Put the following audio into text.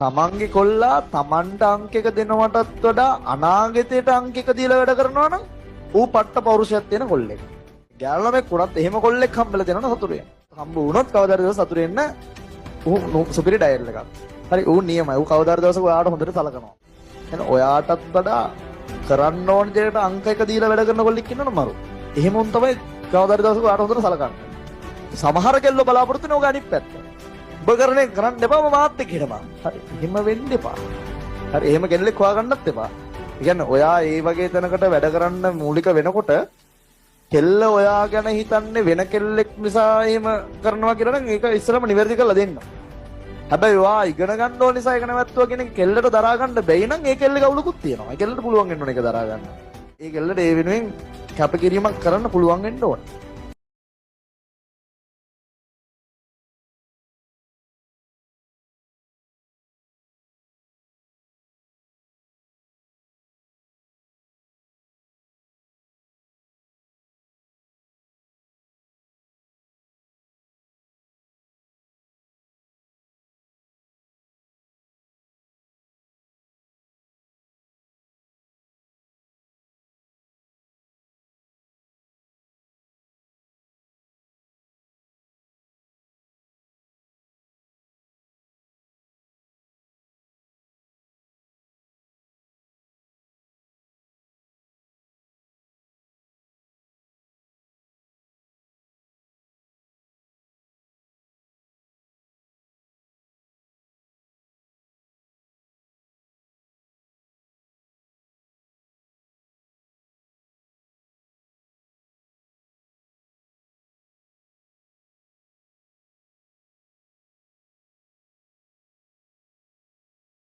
තමන්ගේ කොල්ලා තමන්ට අංක එක දෙනවටත් වඩා අනාගතයට අංක එක දීලා වැඩ කරනවා නම් ඌ පට්ට පෞරුෂයක් තියෙන කොල්ලෙක්. ගැලනමේ කුණත් එහෙම කොල්ලෙක් හම්බෙලා දෙනවනේ සතුරු වෙන. හම්බ වුණොත් කවදාද දවස් සතුරු වෙන්න ඌ සුපිරි ඩයල් එකක්. හරි ඌ නියමයි. ඌ කවදාද දවසක ඔයාට හොඳට සලකනවා. එහෙනම් ඔයාටත් වඩා කරන්න ඕන දෙයට අංක එක දීලා වැඩ කරන කොල්ලෙක් ඉන්නවනේ මරු. එහෙම උන් තමයි කවදාද දවසක ඔයාට හොඳට සලකන්නේ. සමහර කෙල්ලෝ බලාපොරොත්තු වෙන ඔය අනිත් පැත්ත. ඔබ කරන්න එපා මාත් එක්ක හිටපන්. හරි. එහෙම වෙන්න එපා. හරි. එහෙම කෙල්ලෙක් හොයාගන්නත් එපා. ඒ කියන්නේ ඔයා ඒ වගේ තැනකට වැඩ කරන්න මූලික වෙනකොට කෙල්ල ඔයා ගැන හිතන්නේ වෙන කෙල්ලෙක් නිසා එහෙම කරනවා කියලා නම් ඒක ඉස්සරම නිවැරදි කරලා දෙන්න. හැබැයි ඔයා ඉගෙන ගන්න ඕන නිසා ඒක නැවැත්තුවා කියන කෙල්ලට දරා ගන්න බැයි නම් ඒ කෙල්ලේ කවුලකුත් තියෙනවා. ඒ කෙල්ලට පුළුවන් වෙන්න ඕන ඒක දරා ගන්න. ඒ කෙල්ලට ඒ වෙනුවෙන් කැපකිරීමක් කරන්න පුළුවන් වෙන්න ඕන.